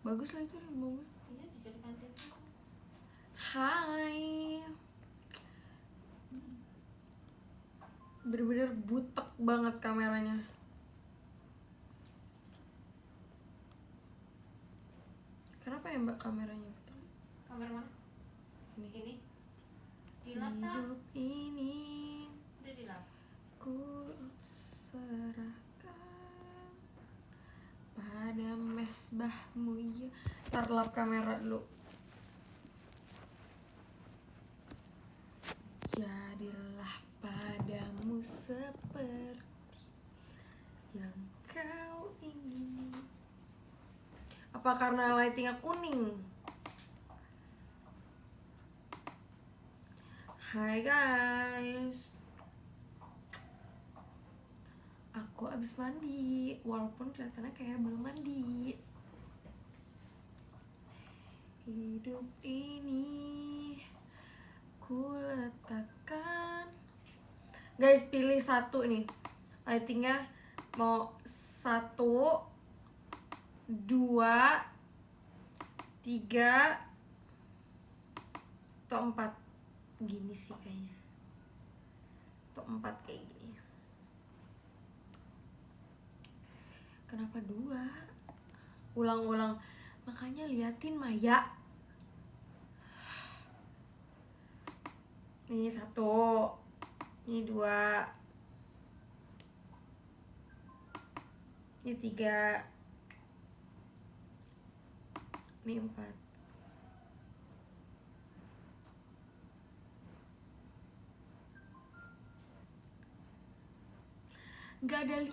Bagus lah itu mobil. Iya, dijadikan tipe. Hai. Bener-bener butek banget kameranya. Kenapa ya mbak kameranya butek? Kamera mana? Ini. Dilap tak? Hidup ini Udah dilap. ku serahkan pada mesbahmu ya. Ntar lap kamera dulu. Jadilah padamu seperti yang kau ingini. Apa karena lightingnya kuning? Hai guys, aku abis mandi, walaupun kelihatannya kayak belum mandi. Hidup ini ku letakkan. Guys, pilih satu nih. Lightingnya mau 1, 2, 3, atau 4. Gini sih kayaknya. Atau 4 kayak gini. Kenapa 2? Ulang-ulang. Makanya liatin Maya. Ini 1, ini 2, ini 3, ini 4. Nggak ada 5.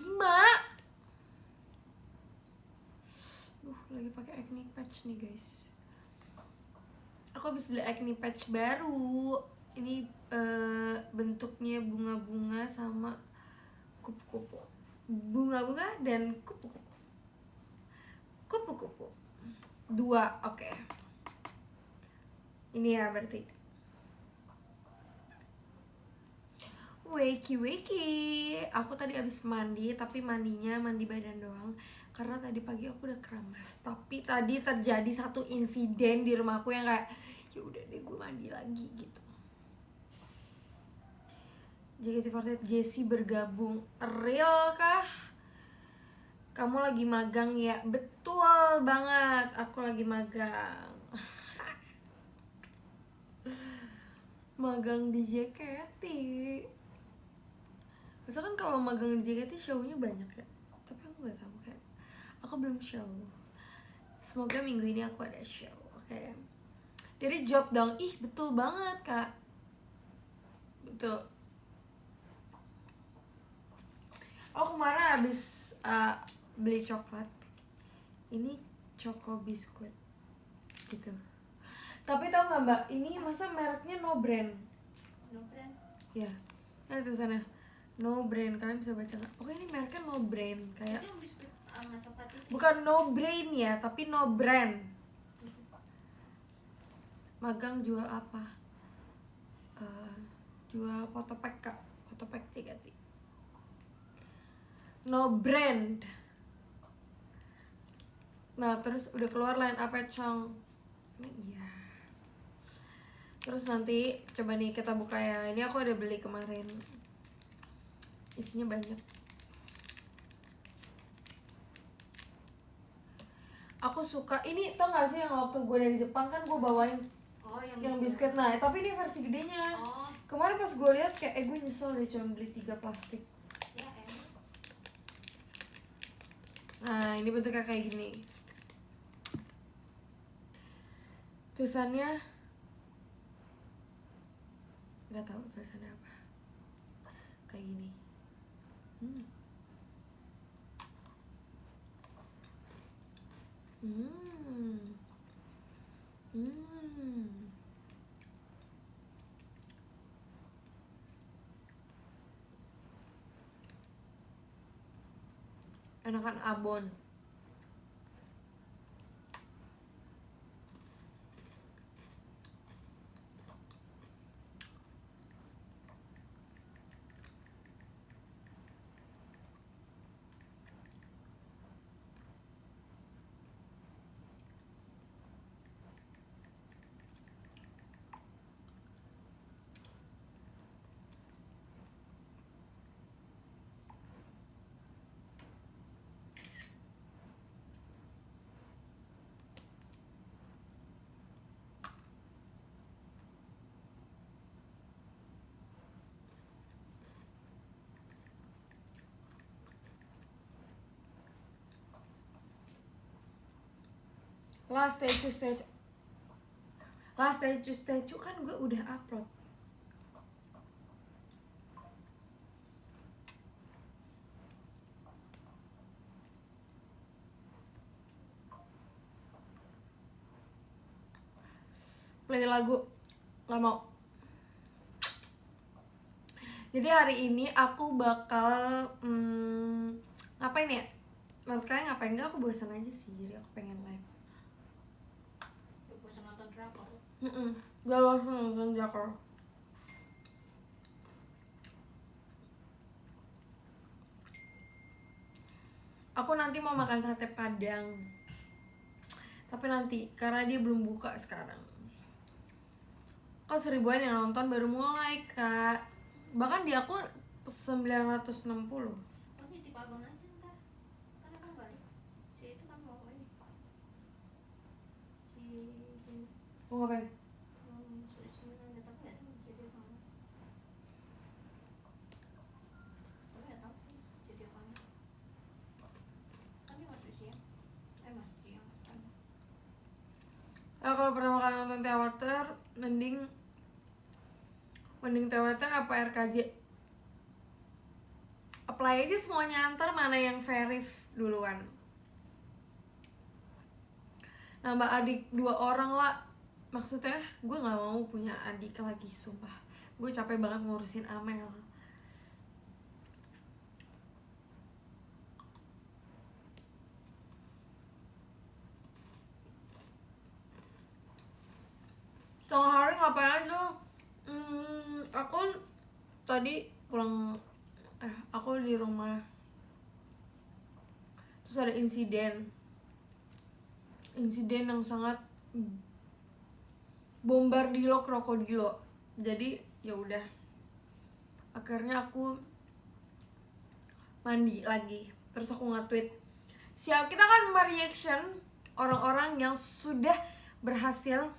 Lagi pakai acne patch nih guys. Aku habis beli acne patch baru. Ini bentuknya bunga-bunga sama kupu-kupu. Bunga-bunga dan kupu-kupu. Kupu-kupu 2, oke. Ini ya berarti. Wakey. Aku tadi habis mandi, tapi mandinya mandi badan doang. Karena tadi pagi aku udah keramas. Tapi tadi terjadi satu insiden di rumahku yang kayak, ya udah deh gue mandi lagi gitu. JKT48 Jessie bergabung. Real kah? Kamu lagi magang ya? Betul banget, aku lagi magang. Magang di JKT. Masa kan kalau magang di JKT show-nya banyak ya. Tapi aku gak tahu kayak aku belum show. Semoga minggu ini aku ada show, oke? Jadi jot dong. Ih, betul banget, Kak. Betul. Oh, kemarin habis beli coklat. Ini Choco Biscuit gitu. Tapi tau gak mbak, ini masa mereknya no brand? No brand. Ya, nah tulisannya no brand, kalian bisa baca nggak? Oke, ini mereknya no brand kayak. Itu yang biskuit sama coklat itu. Bukan no brain ya, tapi no brand. Magang jual apa? Jual fotopack kak, fotopack JKT. No brand. Nah terus udah keluar line apa Chong? Iya. Terus nanti coba nih kita buka ya. Ini aku udah beli kemarin. Isinya banyak. Aku suka ini, tau gak sih yang waktu gue dari Jepang kan gue bawain yang biskuit. Nah tapi ini versi gedenya. Kemarin pas gue lihat kayak gue nyesel deh cuma beli 3 plastik. Ya, Nah ini bentuknya kayak gini. Tulisannya nggak tahu tulisannya apa. Kayak gini. Enakan abon. Last statue kan gue udah upload. Play lagu, nggak mau. Jadi hari ini aku bakal ngapain ya? Menurut kalian ngapain? Enggak, aku bosan aja sih, jadi aku pengen live. Lu bosan nonton drakor? Gak bosan nonton drakor. Aku nanti mau makan sate Padang, tapi nanti karena dia belum buka sekarang. Kok 1000-an yang nonton baru mulai, Kak. Bahkan di aku 960. Oh, titip abang aja ntar. Kan abang balik. Si itu kan mau ini. Mau ngapain? Mau masuk sembilan, tapi nggak tahu jadi apa. Tapi nggak tahu sih jadi apa. Kan dia masuk siang. Masuk siang sekarang. Nah, kalau pertama kali nonton teater, mending teater apa RKJ? Apply aja semuanya, antar mana yang verif duluan. Nambah adik 2 orang lah. Maksudnya gue gak mau punya adik lagi, sumpah. Gue capek banget ngurusin Amel. Tengah hari ngapain aja? Aku tadi pulang, aku di rumah. Terus ada insiden yang sangat bombardilo krokodilo. Jadi ya udah, akhirnya aku mandi lagi. Terus aku nge-tweet, siap, kita kan mereaction orang-orang yang sudah berhasil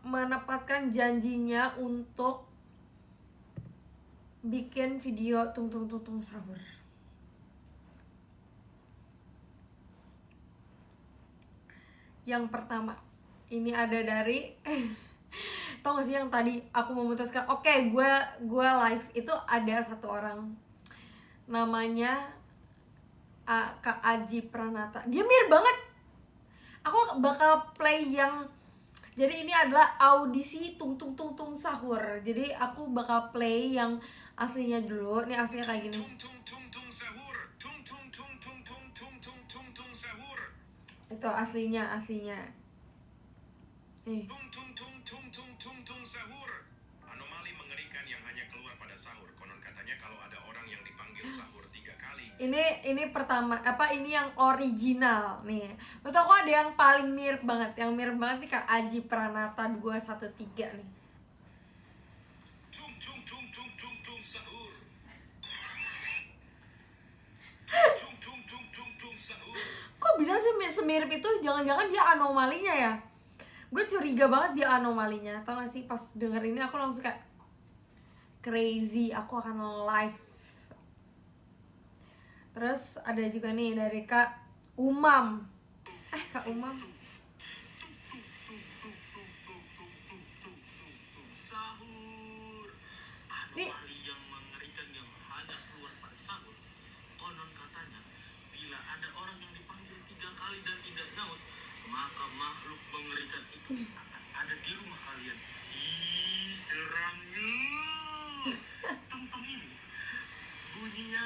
menepatkan janjinya untuk bikin video tung sahur. Yang pertama, ini ada dari tau gak sih yang tadi aku memutuskan oke, gue live, itu ada satu orang namanya Kak Aji Pranata. Dia mirip banget. Aku bakal play yang, jadi ini adalah audisi tung sahur. Jadi aku bakal play yang aslinya dulu. Ini aslinya kayak gini. Itu aslinya. Anomali mengerikan yang hanya keluar pada sahur. Konon katanya kalau ada orang yang dipanggil sahur 3 kali. Ini pertama, ini yang original nih. Menurut aku ada yang paling mirip banget. Yang mirip banget nih Kak Aji Pranata 213 nih. Sahur. Sahur. Kok bisa sih semirip itu? Jangan-jangan dia anomalinya ya? Gue curiga banget dia anomalinya. Tau gak sih, pas denger ini aku langsung kayak crazy, aku akan live. Terus ada juga nih dari Kak Umam. Kak Umam. Sahur. Anomali yang mengerikan yang hanya keluar pada sahur. Konon katanya bila ada orang yang dipanggil 3 kali dan tidak nyaut, maka makhluk mengerikan itu akan ada di rumah kalian. Ih, seramnya. Tung ini bunyinya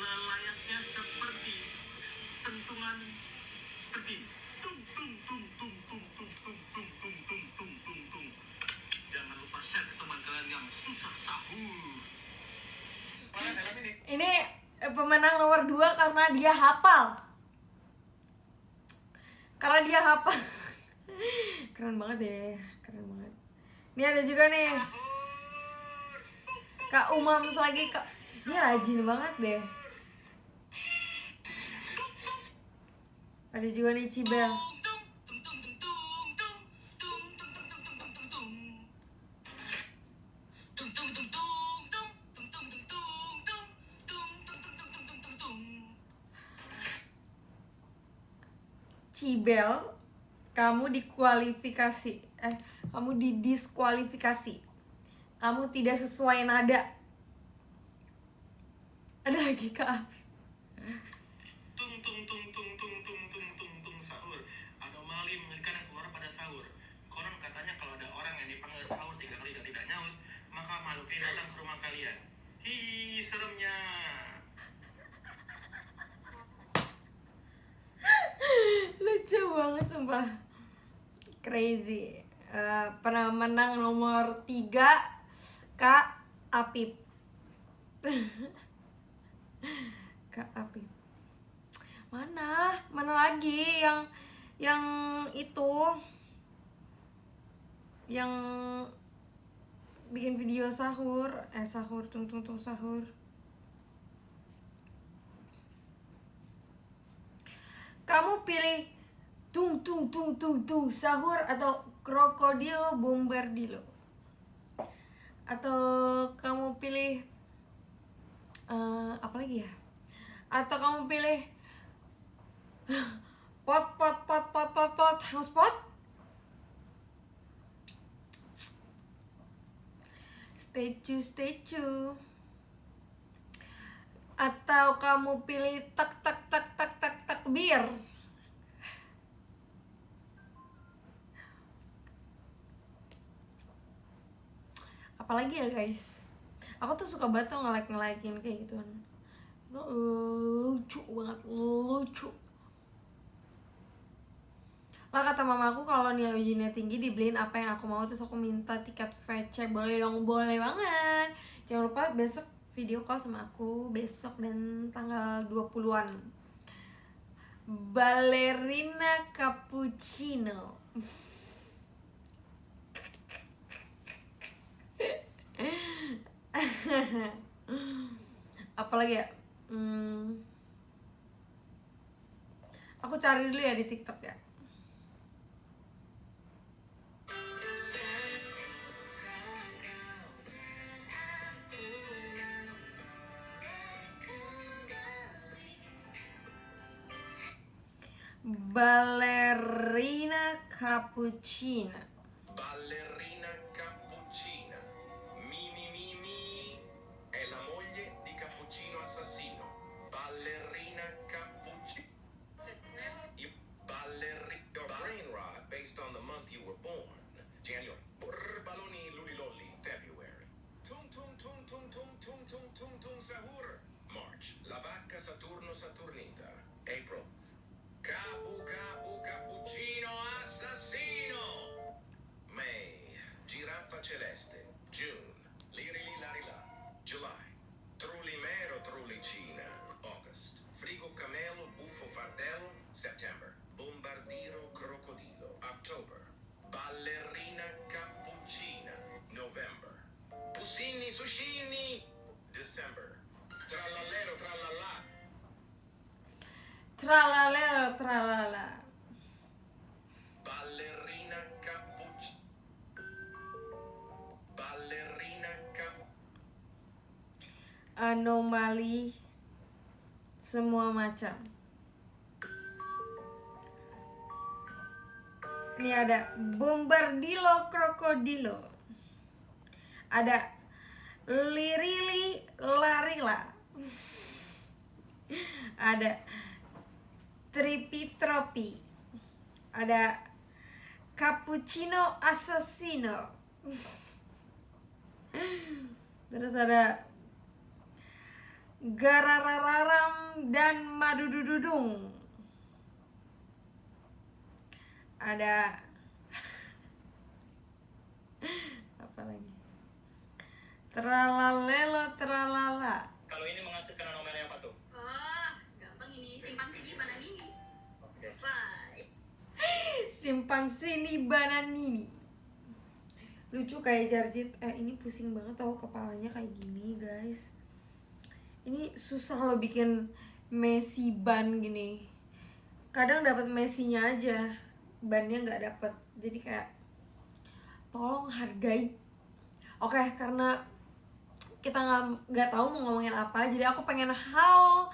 layaknya seperti pentungan seperti ini. Tung. Jangan lupa share ke teman kalian yang susah sahur. Ini pemenang nomor 2 karena dia hafal. Keren banget deh, keren banget. Ini ada juga nih Kak Umam lagi, Kak. Dia rajin banget deh. Ada juga nih Cibel. Cibel, kamu dikualifikasi. Kamu didiskualifikasi. Kamu tidak sesuai nada. Ada lagi Kak Afif. Tung tung tung tung tung tung tung tung tung sahur. Anomali mengerikan yang keluar pada sahur. Konon katanya kalau ada orang yang dipanggil sahur 3 kali dan tidak nyaut, maka makhluk ini datang ke rumah kalian. Hi, seremnya. Lucu banget sumpah. Crazy. Pernah menang nomor 3 Kak Apip. Kak Apip. Mana lagi yang itu yang bikin video sahur, sahur tung sahur. Kamu pilih tung sahur atau krokodilo bombardilo? Atau kamu pilih apa lagi ya? Atau kamu pilih pot house pot? Stay tuned. Atau kamu pilih tak bir? Apalagi ya guys, aku tuh suka banget tuh nge-like-in kayak gituan. Itu lucu banget, lucu. Lah kata mamaku kalau nilai ujiannya tinggi dibeliin apa yang aku mau, terus aku minta tiket VC. Boleh dong, boleh banget. Jangan lupa besok video call sama aku, besok dan tanggal 20-an. Ballerina cappuccino. Apalagi ya? Aku cari dulu ya di TikTok ya. Ballerina cappuccina. Ballerina cappuccina. Mi è la moglie di Cappuccino Assassino. Ballerina cappuccina. Ballerina brain rot based on the month you were born. January. Balloni lulilolli February. Tung sahur. March. La vacca Saturno Saturnita. April. Cappuccino assassino. May, giraffa celeste. June, liri larila. July, trulimero trulicina. August, frigo camelo buffo fardello. September, bombardiro crocodilo. October, ballerina cappuccina. November, pussini sushini. December, trallallero trallallà. Tralala. Ballerina cappuccina. Ballerina Anomali semua macam. Ini ada bombardilo krokodilo. Ada lirili larila. Ada tripitropi. Ada cappuccino assassino. Terus ada gararararam dan madudududung. Ada apa lagi? Tralalelo tralala. Kalau ini menghasilkan anomali apa tuh? Gampang ini. Simpan sini bananini. Oke. Bye. Simpan sini bananini. Lucu kayak Jarjit. Ini pusing banget tau kepalanya kayak gini guys. Ini susah loh bikin Messi ban gini. Kadang dapat Messinya aja, bannya nggak dapet. Jadi kayak tolong hargai. Oke, karena kita nggak tahu mau ngomongin apa, jadi aku pengen haul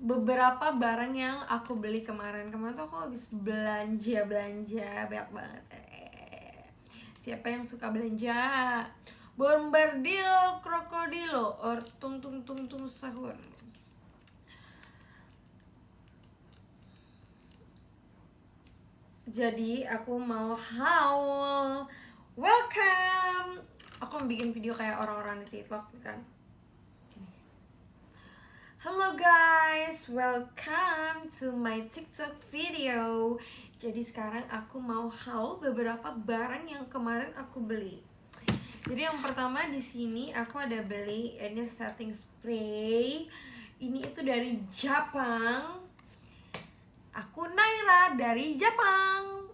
beberapa barang yang aku beli kemarin tuh aku habis belanja banyak banget. Siapa yang suka belanja? Bombardilo krokodilo or tung sahur. Jadi aku mau haul. Welcome. Aku mau bikin video kayak orang-orang di TikTok kan. Hello guys, welcome to my TikTok video. Jadi sekarang aku mau haul beberapa barang yang kemarin aku beli. Jadi yang pertama di sini aku ada beli ini setting spray. Ini itu dari Jepang. Aku Naira dari Jepang.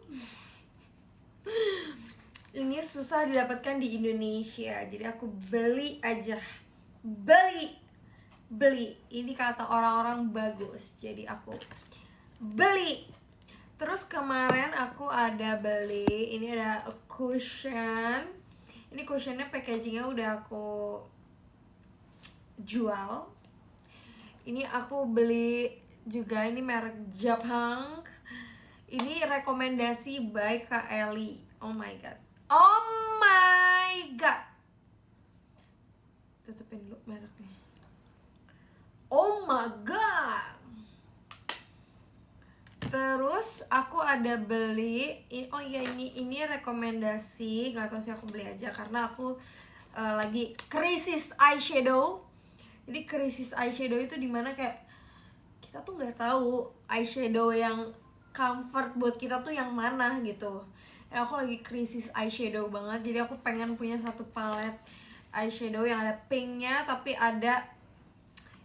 Ini susah didapatkan di Indonesia, jadi aku beli aja. Beli. Ini kata orang-orang bagus, jadi aku beli. Terus kemarin aku ada beli, ini ada cushion. Ini cushionnya packagingnya udah aku jual. Ini aku beli juga, ini merek Jepang. Ini rekomendasi by Kak Eli. Oh my god. Tutupin dulu mereknya. Oh my god. Terus aku ada beli ini rekomendasi, nggak tahu sih, aku beli aja karena aku lagi krisis eyeshadow. Jadi krisis eyeshadow itu dimana kayak kita tuh nggak tahu eyeshadow yang comfort buat kita tuh yang mana gitu. Ya, aku lagi krisis eyeshadow banget, jadi aku pengen punya satu palette eyeshadow yang ada pinknya tapi ada,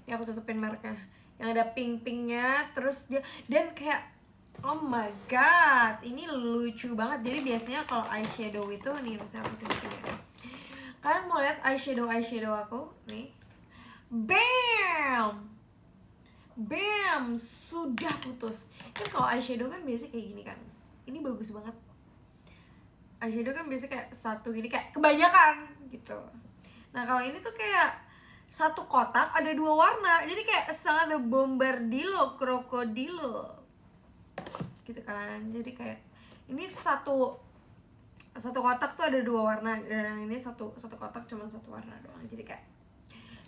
ya aku tutupin mereknya, yang ada pink-pinknya, terus dia dan kayak oh my god, ini lucu banget. Jadi biasanya kalau eyeshadow itu nih, misalnya aku tunjukin ya, kalian mau lihat eyeshadow aku nih, bam sudah putus. Kan kalau eyeshadow kan biasanya kayak gini kan, ini bagus banget. Eyeshadow kan biasanya kayak satu gini, kayak kebanyakan gitu. Nah kalau ini tuh kayak satu kotak ada dua warna, jadi kayak sangat bombardilo krokodilo gitu kan. Jadi kayak ini satu kotak tuh ada dua warna, dan yang ini satu kotak cuma satu warna doang. Jadi kayak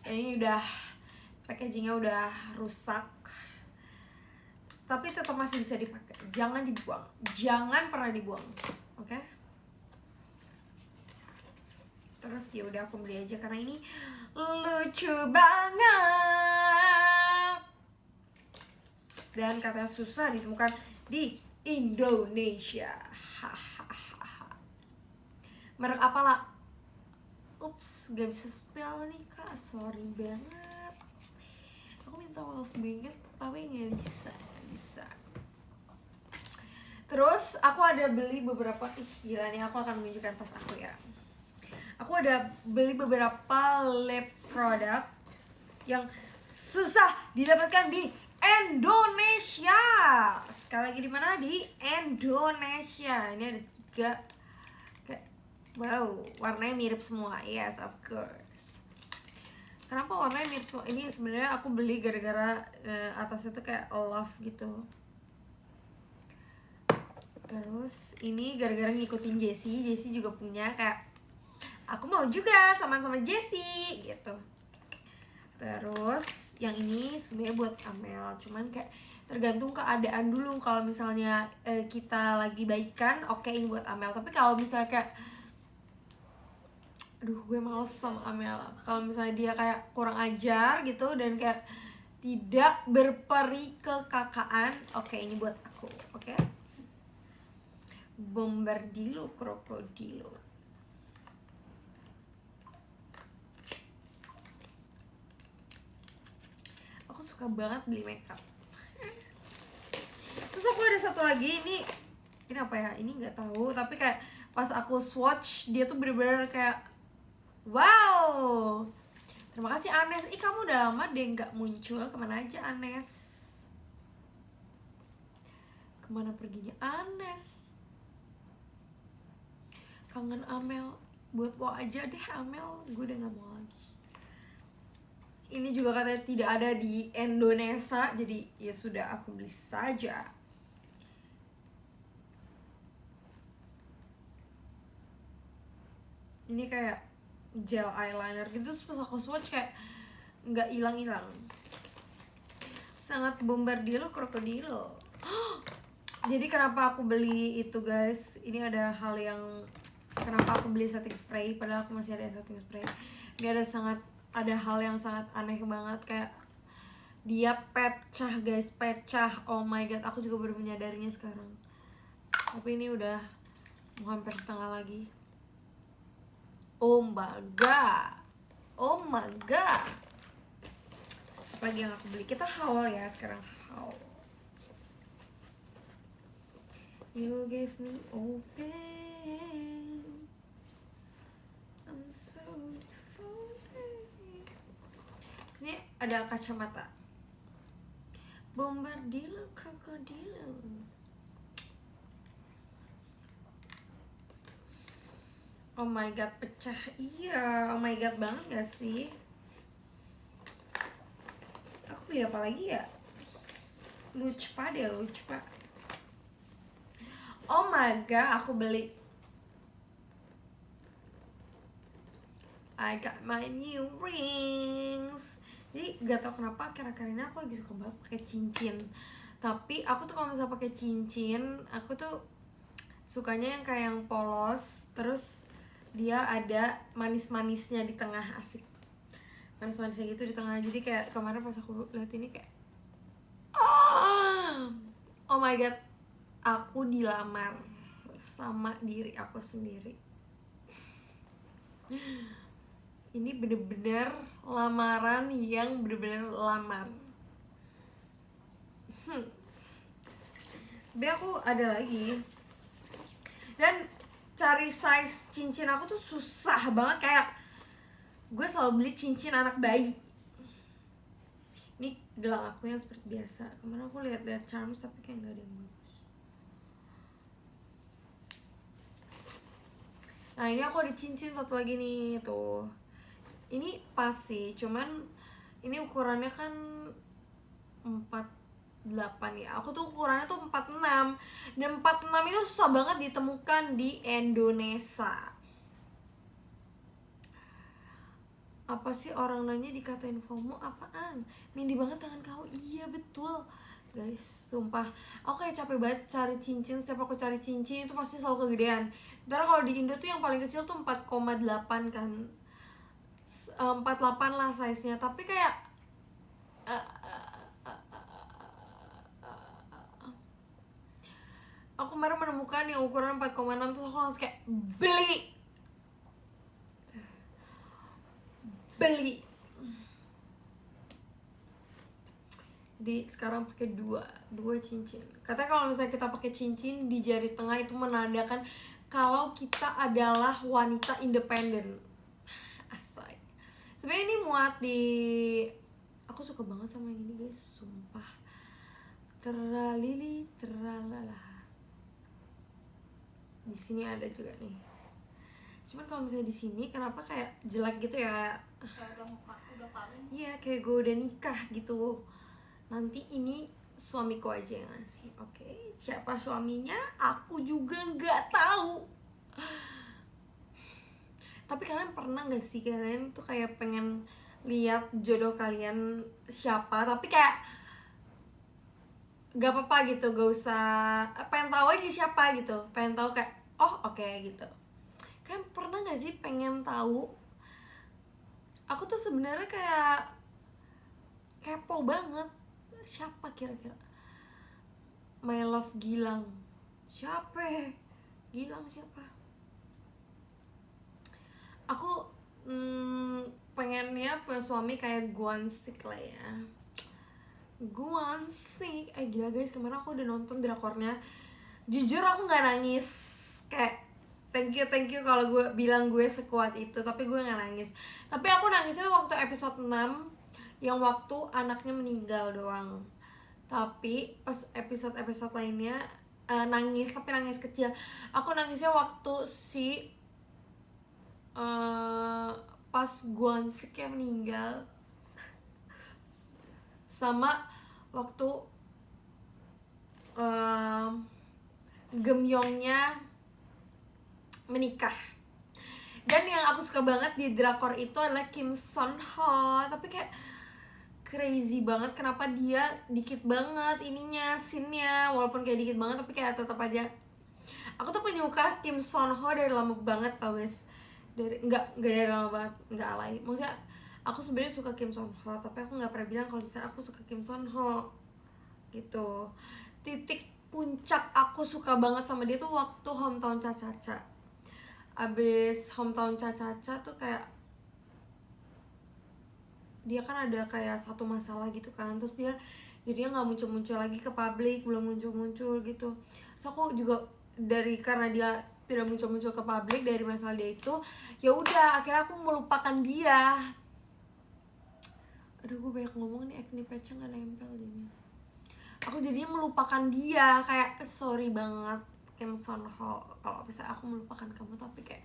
ini udah packagingnya udah rusak, tapi tetap masih bisa dipakai. Jangan dibuang, jangan pernah dibuang, oke? Okay? Terus ya udah aku beli aja karena ini lucu banget dan katanya susah ditemukan di Indonesia. Merek apa lah? Ups, gak bisa spell nih kak, sorry banget. Aku minta maaf banget, tapi gak bisa. Terus aku ada beli beberapa, gila nih aku akan menunjukkan tas aku ya. Aku ada beli beberapa lip product yang susah didapatkan di Indonesia. Sekali lagi di mana? Di Indonesia. Ini ada 3 kayak wow, warnanya mirip semua. Yes, of course. Kenapa warnanya mirip semua? Ini sebenarnya aku beli gara-gara atasnya tuh kayak love gitu. Terus ini gara-gara ngikutin Jessie juga punya, kayak aku mau juga sama Jessie gitu. Terus yang ini sebenarnya buat Amel, cuman kayak tergantung keadaan dulu. Kalau misalnya kita lagi baikan, oke ini buat Amel. Tapi kalau misalnya kayak aduh gue males sama Amel, kalau misalnya dia kayak kurang ajar gitu dan kayak tidak berperi kekakaan, oke ini buat aku, oke? Bombardilo krokodilo. Aku suka banget beli makeup. Terus aku ada satu lagi, ini apa ya? Ini nggak tahu, tapi kayak pas aku swatch dia tuh bener-bener kayak wow. Terima kasih Anes. Kamu udah lama deh nggak muncul. Kemana aja Anes? Kemana perginya Anes? Kangen Amel. Buat lo aja deh Amel, gue udah gak mau lagi. Ini juga katanya tidak ada di Indonesia, jadi ya sudah aku beli saja. Ini kayak gel eyeliner gitu, terus pas aku swatch kayak nggak hilang-hilang. Sangat Bombardilo Crocodilo. Jadi kenapa aku beli itu guys? Ini ada hal yang kenapa aku beli setting spray padahal aku masih ada setting spray. Ini ada hal yang sangat aneh banget, kayak dia pecah guys, pecah. Oh my god, aku juga baru menyadarinya sekarang. Tapi ini udah mau hampir setengah lagi. Oh my god. Oh my god. Apalagi yang aku beli? Kita haul ya sekarang, haul. You gave me open. I'm so devoted. Sini ada kacamata. Bombardilo Crocodilo. Oh my god, pecah. Iya, oh my god banget gak sih? Aku beli apa lagi ya? Luchpa deh, Luchpa. Oh my god, aku beli. I got my new rings. Jadi gak tau kenapa akhir-akhir ini aku lagi suka banget pakai cincin. Tapi aku tuh kalau misalnya pakai cincin, aku tuh sukanya yang kayak yang polos, terus dia ada manis-manisnya di tengah, asik. Manis-manisnya gitu di tengah. Jadi kayak kemarin pas aku lihat ini kayak oh my god, aku dilamar sama diri aku sendiri. Ini bener-bener lamaran yang bener-bener lamar. Tapi aku ada lagi. Dan cari size cincin aku tuh susah banget, kayak gue selalu beli cincin anak bayi. Ini gelang aku yang seperti biasa. Kemarin aku lihat charms tapi kayak nggak ada yang bagus. Nah ini aku ada cincin satu lagi nih tuh. Ini pas sih, cuman ini ukurannya kan 48 ya. Aku tuh ukurannya tuh 46. Dan 46 itu susah banget ditemukan di Indonesia. Apa sih orang nanya dikatain FOMO? Apaan? Mindi banget tangan kau. Iya betul guys, sumpah aku kayak capek banget cari cincin. Setiap aku cari cincin itu pasti selalu kegedean. Ntar kalau di Indo tuh yang paling kecil tuh 4,8 kan, 48 lah size nya. Tapi kayak aku kemarin menemukan yang ukuran 4,6 terus aku langsung kayak beli. Jadi sekarang pakai dua cincin. Katanya kalau misalnya kita pakai cincin di jari tengah itu menandakan kalau kita adalah wanita independen. Asai. Sebenarnya ini muat di, aku suka banget sama yang ini guys, sumpah. Teralili teralala. Di sini ada juga nih. Cuman kalau misalnya di sini kenapa kayak jelek gitu ya? Udah kawin. Iya, kayak gue udah nikah gitu. Nanti ini suamiku aja yang ngasih. Oke, siapa suaminya? Aku juga nggak tahu. Tapi kalian pernah nggak sih, kalian tuh kayak pengen lihat jodoh kalian siapa, tapi kayak gak apa-apa gitu, gak usah, pengen tahu aja siapa gitu, pengen tahu kayak oh oke gitu. Kalian pernah nggak sih pengen tahu? Aku tuh sebenarnya kayak kepo banget, siapa kira-kira my love Gilang. Siapa? Gilang siapa? Aku pengennya punya suami kayak Gwansik lah ya. Gwansik. Gila guys, kemarin aku udah nonton drakornya. Jujur aku gak nangis. Kayak thank you kalau gue bilang gue sekuat itu, tapi gue gak nangis. Tapi aku nangisnya waktu episode 6 yang waktu anaknya meninggal doang. Tapi pas episode lainnya nangis, tapi nangis kecil. Aku nangisnya waktu si pas Gwansik yang meninggal. sama waktu Gemyongnya menikah. Dan yang aku suka banget di drakor itu adalah Kim Son Ho. Tapi kayak crazy banget kenapa dia dikit banget ininya, scene-nya. Walaupun kayak dikit banget tapi kayak tetap aja. Aku tuh penyuka Kim Son Ho dari lama banget tau guys. Enggak dari lama banget, enggak alay. Maksudnya aku sebenarnya suka Kim Son Ho, tapi aku nggak pernah bilang kalau misalnya aku suka Kim Son Ho gitu. Titik puncak aku suka banget sama dia tuh waktu Hometown Cha-Cha-Cha. Abis Hometown Cha-Cha-Cha tuh kayak dia kan ada kayak satu masalah gitu kan, terus dia jadinya nggak muncul-muncul lagi ke publik, belum muncul-muncul gitu. So aku juga karena dia tidak muncul-muncul ke publik dari masalah dia itu, ya udah akhirnya aku melupakan dia. Aduh gue banyak ngomong nih, acne patch-nya nggak nempel jadinya. Aku jadinya melupakan dia, kayak sorry banget Kim Son Ho kalau bisa aku melupakan kamu, tapi kayak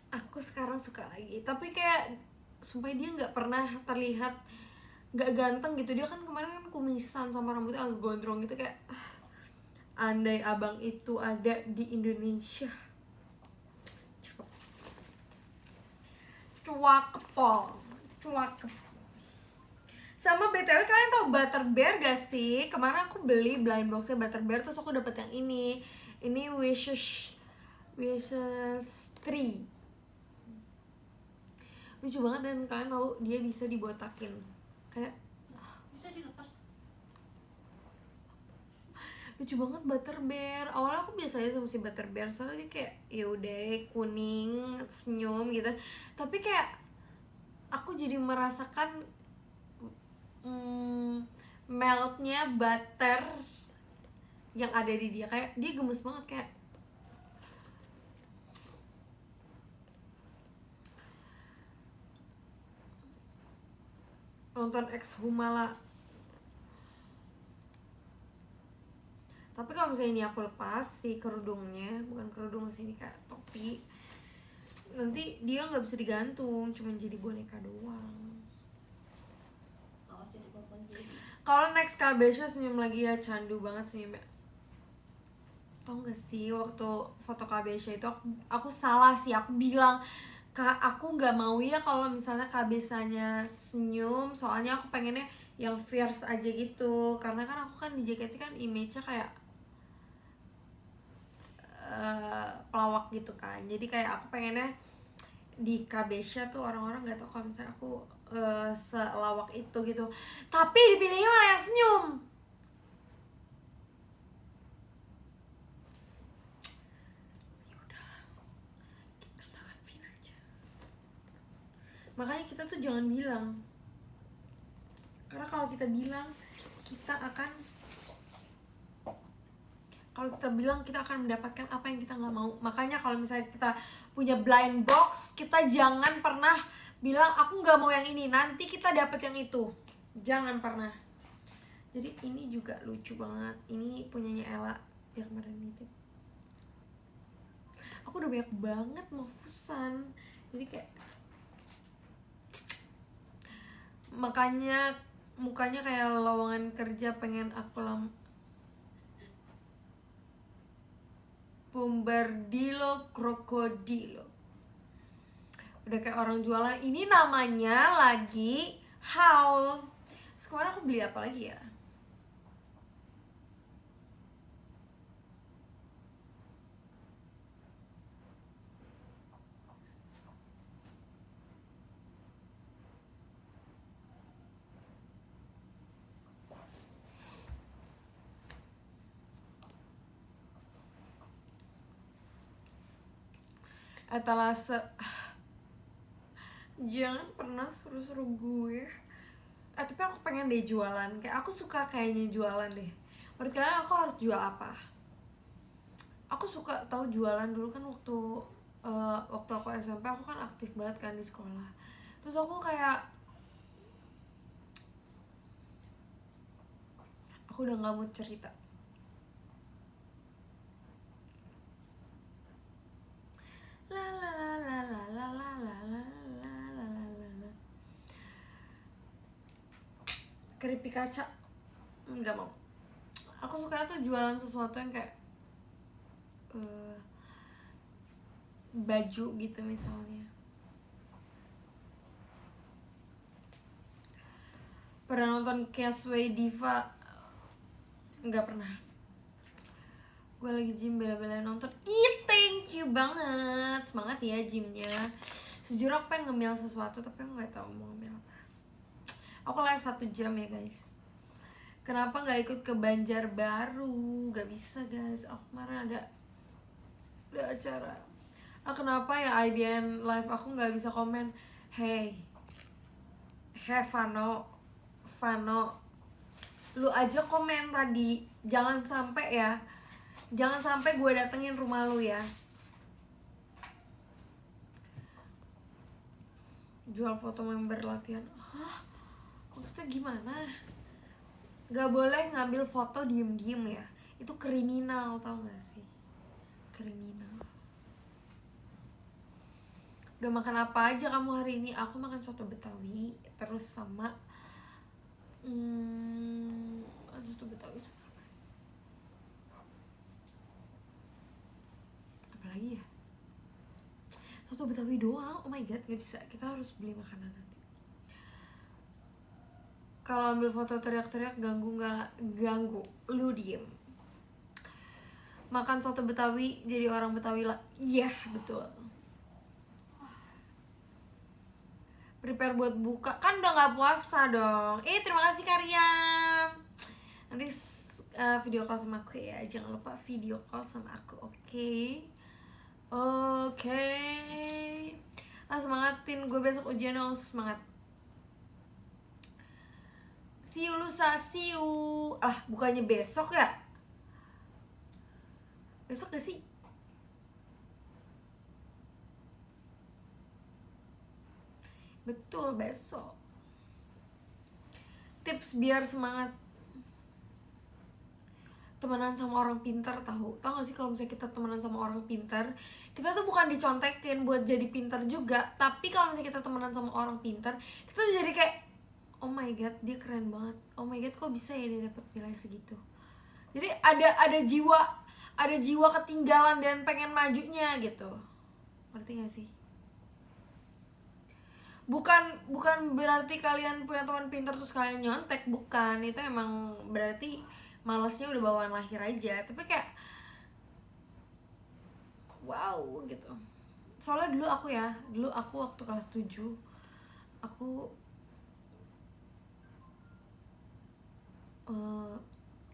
aku sekarang suka lagi. Tapi kayak sumpah dia nggak pernah terlihat nggak ganteng gitu. Dia kan kemarin kan kumisan sama rambutnya agak gondrong gitu, kayak andai abang itu ada di Indonesia. Cakep. Cuakepol. Sama BTW kalian tau Butter Bear gak sih? Kemarin aku beli blind boxnya Butter Bear, terus aku dapet yang ini. Ini Wishes 3. Lucu banget dan kalian tahu dia bisa dibotakin. Kayak Bisa dilepas. lucu banget Butter Bear. Awalnya aku biasa aja sama si Butter Bear, soalnya dia kayak ya udah kuning, senyum gitu. Tapi kayak aku jadi merasakan meltnya butter yang ada di dia. Kayak dia gemes banget, kayak nonton Ex Humala. Tapi kalau misalnya ini aku lepas si kerudungnya, bukan kerudung sih, ini kayak topi, nanti dia nggak bisa digantung, cuma jadi boneka doang. Awas jadi korban jadi. Kalau next Kabesha senyum lagi ya, candu banget senyumnya. Tau gak sih waktu foto Kabesha itu aku salah sih, aku bilang aku nggak mau ya kalau misalnya Kabeshanya senyum, soalnya aku pengennya yang fierce aja gitu. Karena kan aku kan di JKT kan image-nya kayak pelawak gitu kan, jadi kayak aku pengennya di Kabesha tuh orang-orang nggak tahu kalau misalnya aku selawak itu gitu. Tapi dipilihnya malah yang senyum. Yaudah, kita maafin aja. Makanya kita tuh jangan bilang, karena kalau kita bilang kita akan mendapatkan apa yang kita nggak mau. Makanya kalau misalnya kita punya blind box, kita jangan pernah bilang aku nggak mau yang ini, nanti kita dapet yang itu. Jangan pernah. Jadi ini juga lucu banget. Ini punyanya Ella yang kemarin nitip. Aku udah banyak banget mau fusan, jadi kayak makanya mukanya kayak lowongan kerja pengen aku Bombardilo Krokodilo. Udah kayak orang jualan. Ini namanya lagi haul. Sekarang aku beli apa lagi ya? Etalase. Jangan pernah suruh-suruh gue. Tapi aku pengen deh jualan. Kayak aku suka kayaknya jualan deh. Menurut kalian aku harus jual apa? Aku suka tahu jualan dulu kan waktu aku SMP, aku kan aktif banget kan di sekolah. Terus aku kayak aku udah nggak mau cerita. La la la la la la la la la la la la. keripik kaca nggak mau. Aku suka tuh jualan sesuatu yang kayak baju gitu misalnya. Pernah nonton Cashway Diva? Nggak pernah. Gue lagi gym bela-belain nonton. Ih, thank you banget. Semangat ya gymnya. Sejujurnya aku pengen ngemil sesuatu tapi aku nggak tahu mau ngemil apa. Aku live 1 jam ya guys. Kenapa nggak ikut ke Banjarbaru? Gak bisa guys. Aku kemarin ada acara. Kenapa ya IDN live aku nggak bisa komen? Hey Vano, lu aja komen tadi. Jangan sampai ya. Jangan sampai gue datengin rumah lu ya. Jual foto member latihan. Hah? Maksudnya gimana? Gak boleh ngambil foto diem-diem ya. Itu kriminal, tau gak sih? Kriminal. Udah makan apa aja kamu hari ini? Aku makan soto Betawi. Terus sama soto Betawi sama apa lagi ya? Soto Betawi doang. Oh my god, gak bisa. Kita harus beli makanan nanti. Kalau ambil foto teriak-teriak ganggu nggak? Ganggu. Lu diem. Makan soto Betawi jadi orang Betawi lah. Iya, betul. Prepare buat buka. Kan udah gak puasa dong. Terima kasih Karyam. Nanti video call sama aku ya. Jangan lupa video call sama aku, oke? Oke. Semangatin gue besok ujian dong. Semangat. See you lusa, see you. Bukannya besok ya? Besok gak sih? Betul, besok. Tips biar semangat. Temenan sama orang pintar, tahu gak sih kalau misalnya kita temenan sama orang pintar, kita tuh bukan dicontekin buat jadi pintar juga, tapi kalau misalnya kita temenan sama orang pintar, kita tuh jadi kayak oh my god, dia keren banget. Oh my god, kok bisa ya dia dapet nilai segitu. Jadi ada jiwa ketinggalan dan pengen majunya gitu. Ngerti gak sih? Bukan berarti kalian punya teman pintar terus kalian nyontek, bukan. Itu emang berarti malasnya udah bawaan lahir aja. Tapi kayak wow gitu. Soalnya dulu aku waktu kelas 7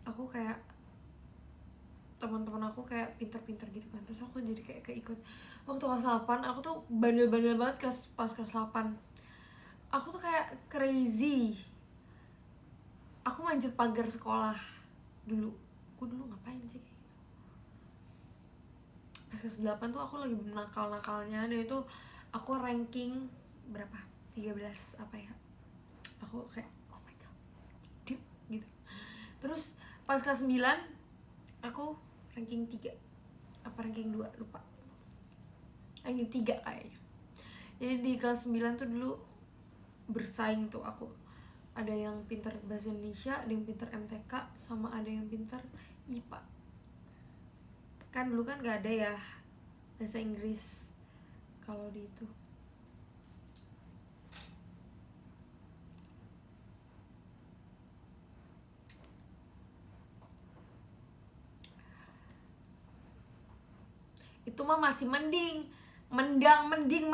aku kayak teman-teman aku kayak pintar-pintar gitu kan. Terus aku jadi kayak keikut. Waktu kelas 8 aku tuh bandel-bandel banget pas kelas 8. Aku tuh kayak crazy. Aku manjat pagar sekolah dulu. Aku dulu ngapain sih kayak gitu. Pas kelas 8 tuh aku lagi nakal-nakalnya. Dan itu aku ranking berapa? 13 apa ya. Aku kayak oh my god, tidak gitu. Terus pas kelas 9 aku ranking 3 apa ranking 2 lupa. Ranking 3 kayaknya. Jadi di kelas 9 tuh dulu bersaing tuh aku. Ada yang pintar bahasa Indonesia, ada yang pintar MTK, sama ada yang pintar IPA. Kan dulu kan gak ada ya bahasa Inggris kalau di itu. Itu mah masih mending. Mending.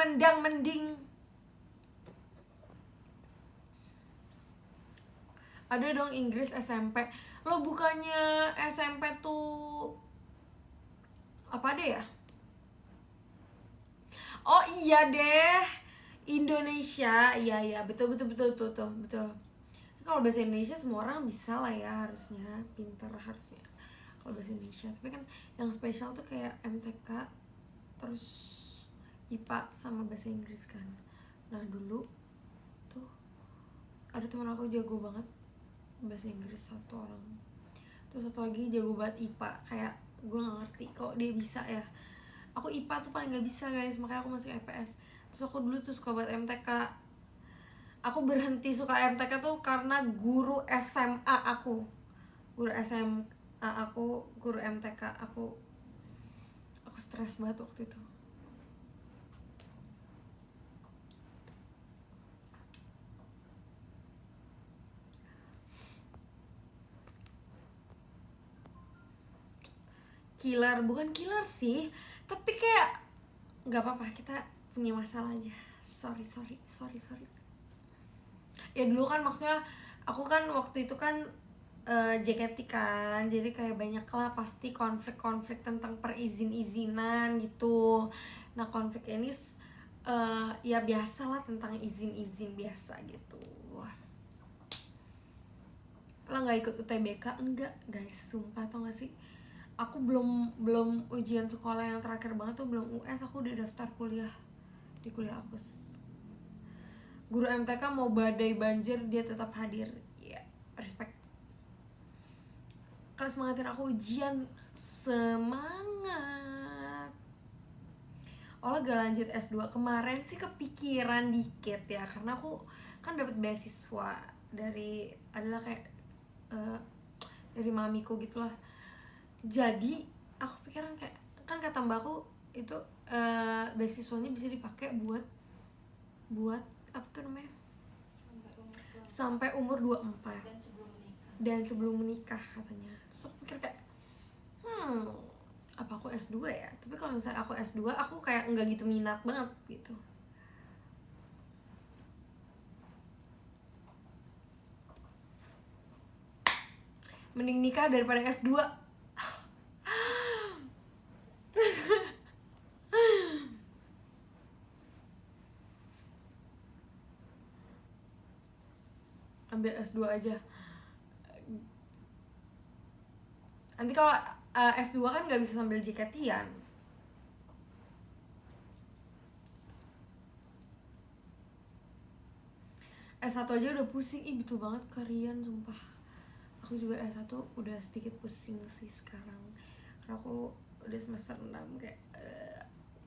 Ada dong Inggris SMP. Lo bukannya SMP tuh apa ada ya? Oh iya deh, Indonesia. Iya betul. Kalau bahasa Indonesia semua orang bisa lah ya, harusnya pinter harusnya. Kalau bahasa Indonesia, tapi kan yang spesial tuh kayak MTK, terus IPA sama bahasa Inggris kan. Nah dulu tuh ada teman aku jago banget bahasa Inggris satu orang, terus satu lagi jago banget IPA. Kayak gue nggak ngerti kok dia bisa ya. Aku IPA tuh paling nggak bisa guys, makanya aku masuk IPS. Terus aku dulu tuh suka banget MTK. aku berhenti suka MTK tuh karena guru SMA aku. Guru SMA aku, guru MTK aku stres banget waktu itu. Killer, bukan killer sih, tapi kayak nggak apa-apa, kita punya masalah aja. Sorry. Ya dulu kan maksudnya aku kan waktu itu kan JKT kan, jadi kayak banyak lah pasti konflik-konflik tentang perizin-izinan gitu. Nah konflik ini ya biasa lah, tentang izin-izin biasa gitu. Lah nggak ikut UTBK? Enggak guys, sumpah, tau gak sih, aku belum ujian sekolah yang terakhir banget tuh, belum US, aku udah daftar kuliah di kuliah Apus. Guru MTK mau badai banjir dia tetap hadir. Ya, respect. Kalau semangatin aku ujian, semangat. Olah gak lanjut S2 kemarin sih, kepikiran dikit ya, karena aku kan dapat beasiswa dari adalah kayak dari mamiku gitulah. Jadi aku pikiran kayak, kan kata mbakku itu beasiswanya bisa dipakai buat apa tuh namanya, sampai umur 24 dan sebelum menikah katanya. Terus aku pikir kayak apa aku S2 ya? Tapi kalau misalnya aku S2, aku kayak nggak gitu minat banget gitu. Mending nikah daripada S2. Ambil S2 aja. Nanti kalau S2 kan nggak bisa sambil JKT-an. S1 aja udah pusing, betul banget kalian, sumpah. Aku juga S1 udah sedikit pusing sih sekarang, karena aku udah semester 6 kayak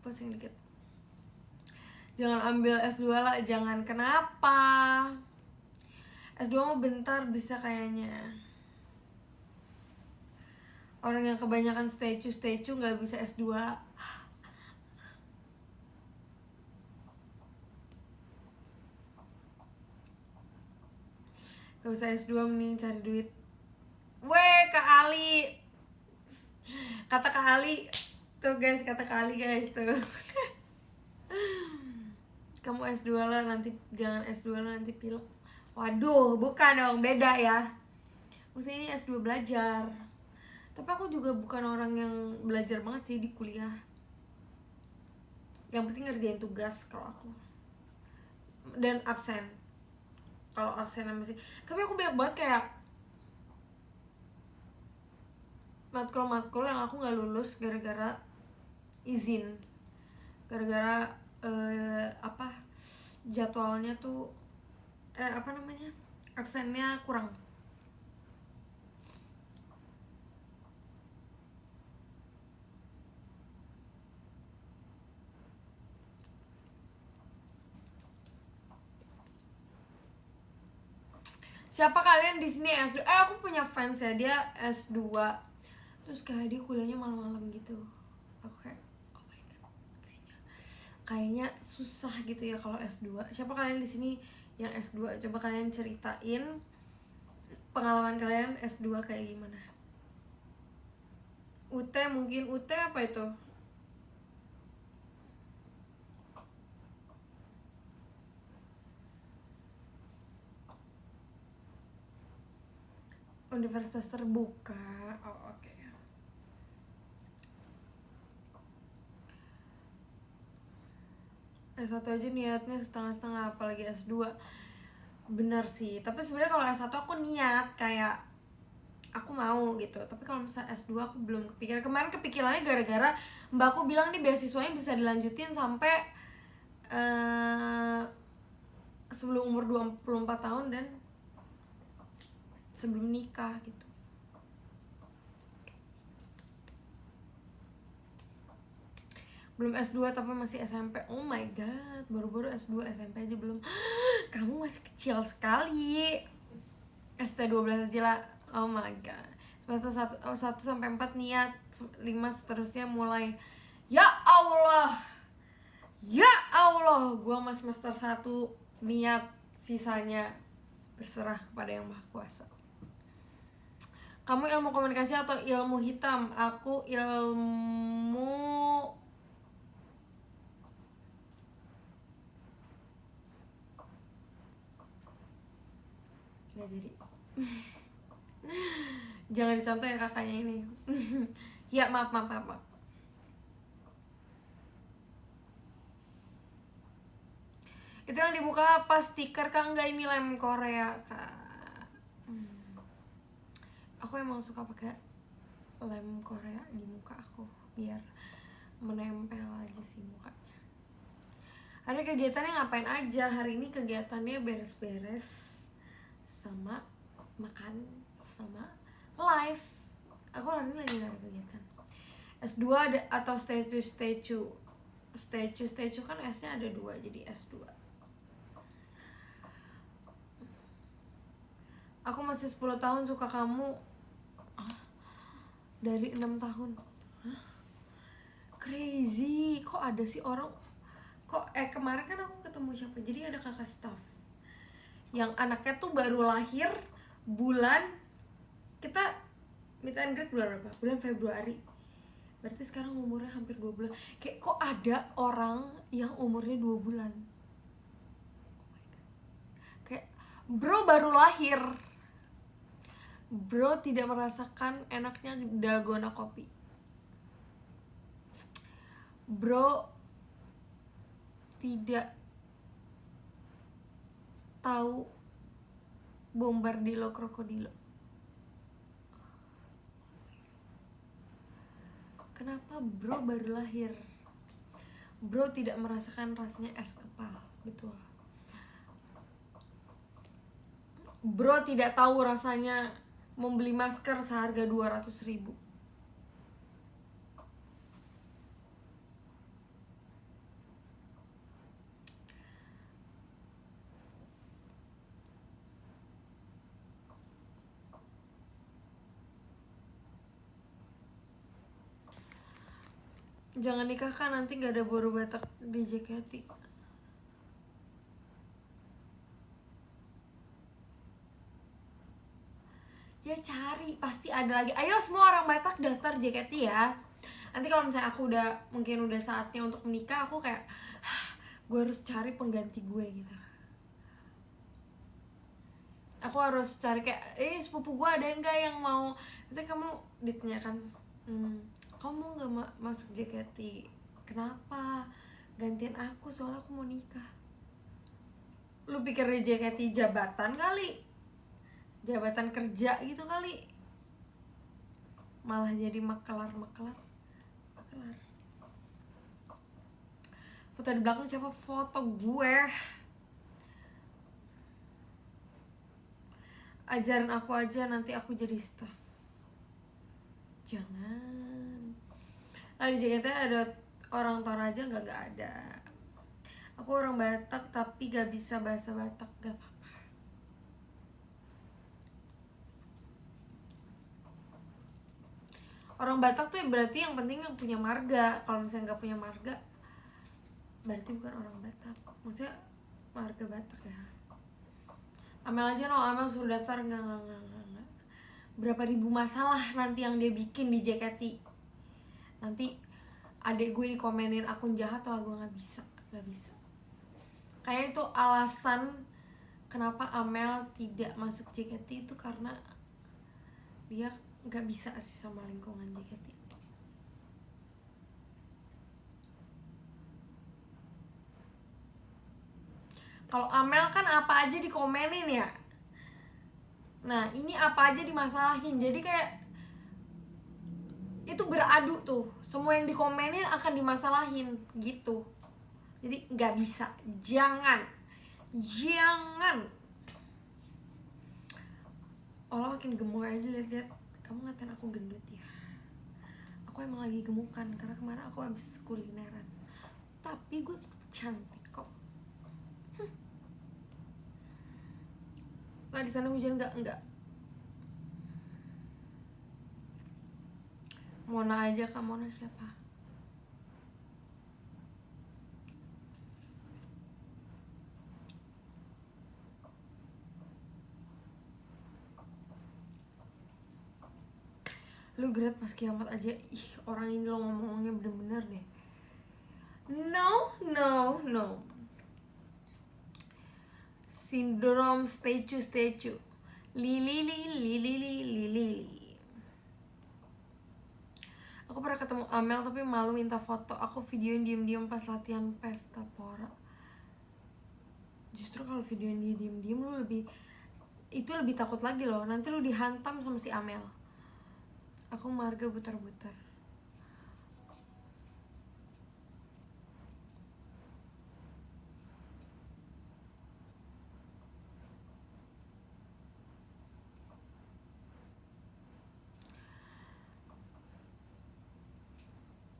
pusing dikit. Jangan ambil S2 lah, jangan, kenapa? S2 mau bentar bisa kayaknya. Orang yang kebanyakan statue gak bisa S2. Gak bisa S2, mending cari duit. Weh, Kak Ali. Kata Kak Ali. Tuh guys, kata Kak Ali guys tuh. Kamu S2 lah nanti, jangan S2 lah nanti pilek. Waduh, bukan dong, beda ya. Maksudnya ini S2 belajar. Tapi aku juga bukan orang yang belajar banget sih di kuliah. Yang penting ngerjain tugas kalau aku. Dan absen. Kalau absen masih. Tapi aku banyak banget kayak matkul yang aku nggak lulus gara-gara izin. Gara-gara jadwalnya tuh absennya kurang. Siapa kalian di sini S2? Aku punya fans ya, dia S2. Terus kayak dia kuliahnya malam-malam gitu. Aku kayak, oh my god, kayaknya susah gitu ya kalau S2. Siapa kalian di sini yang S2? Coba kalian ceritain pengalaman kalian S2 kayak gimana. UT mungkin, UT apa itu? Universitas terbuka. Oh oke. S1 aja niatnya setengah-setengah, apalagi S2. Bener sih, tapi sebenarnya kalau S1 aku niat kayak aku mau gitu. Tapi kalau misalnya S2 aku belum kepikiran. Kemarin kepikirannya gara-gara mbakku bilang nih beasiswanya bisa dilanjutin sampai sebelum umur 24 tahun dan sebelum nikah gitu. Belum S2 tapi masih SMP. Oh my god, baru-baru S2, SMP aja belum. Kamu masih kecil sekali. ST 12 aja lah. Oh my god. Semester 1 sampai 4 niat, 5 seterusnya mulai. Ya Allah. Ya Allah, gua mas semester 1 niat, sisanya berserah kepada Yang Maha Kuasa. Kamu ilmu komunikasi atau ilmu hitam? Aku ilmu nggak jadi. Jangan dicontoh ya kakaknya ini. Ya maaf. Itu yang dibuka apa? Stiker kak? Enggak, ini lem Korea kak. Aku emang suka pakai lem Korea di muka aku biar menempel aja sih mukanya. Hari kegiatannya ngapain aja? Hari ini kegiatannya beres-beres sama makan sama live. Aku hari ini lagi gak ada kegiatan. S2 ada atau statue kan S-nya ada 2 jadi S2. Aku masih 10 tahun suka kamu. Dari 6 tahun. Hah? Crazy. Kok ada sih orang. Kemarin kan aku ketemu siapa. Jadi ada kakak staff yang anaknya tuh baru lahir bulan, kita meet and greet bulan berapa? Bulan Februari. Berarti sekarang umurnya hampir 2 bulan. Kayak kok ada orang yang umurnya 2 bulan. Kayak bro baru lahir, bro tidak merasakan enaknya dalgona kopi, bro tidak tahu bombardilo krokodilo. Kenapa bro baru lahir? Bro tidak merasakan rasanya es kepal. Betul. Bro tidak tahu rasanya membeli masker seharga 200.000. Jangan nikahkan, nanti gak ada boru batak di JKT. Ya cari, pasti ada lagi. Ayo semua orang Batak daftar JKT ya. Nanti kalau misalnya aku mungkin udah saatnya untuk menikah, aku kayak gue harus cari pengganti gue gitu. Aku harus cari kayak sepupu gue ada enggak yang mau. Nanti kamu ditanyakan, kamu gak masuk JKT, kenapa? Gantian aku, soalnya aku mau nikah. Lu pikir di JKT jabatan kali? Jabatan kerja gitu kali? Malah jadi makelar. Foto di belakang siapa? Foto gue. Ajarin aku aja, nanti aku jadi staff. Jangan. Nah di JKT ada orang Toraja gak ada. Aku orang Batak tapi gak bisa bahasa Batak, gak apa-apa. Orang Batak tuh berarti yang penting yang punya marga. Kalau misalnya gak punya marga, berarti bukan orang Batak. Maksudnya marga Batak ya. Amel aja Amel suruh daftar. Enggak. Berapa ribu masalah nanti yang dia bikin di JKT. Nanti adek gue dikomenin akun jahat, atau gue gak bisa. Kayak itu alasan kenapa Amel tidak masuk JKT itu karena dia gak bisa sih sama lingkungan JKT. Kalau Amel kan apa aja dikomenin ya. Nah ini apa aja dimasalahin. Jadi kayak itu beradu tuh. Semua yang dikomenin akan dimasalahin gitu. Jadi gak bisa. Jangan. Olah makin gemoy aja lihat. Kamu ngatain aku gendut ya. Aku aku emang lagi gemukan karena kemarin aku habis kulineran. Tapi gue cantik kok. Lah di sana hujan nggak? Enggak. Mona aja, Kak. Mona siapa? Lu great pas kiamat aja. Ih, orang ini lo ngomongnya bener-bener deh. No. Sindrom statue. Lili. Aku pernah ketemu Amel tapi malu minta foto. Aku videoin diem-diem pas latihan pesta pora. Justru kalau videoin dia diem-diem lu lebih takut lagi loh. Nanti lu dihantam sama si Amel. Aku marga butar-butar.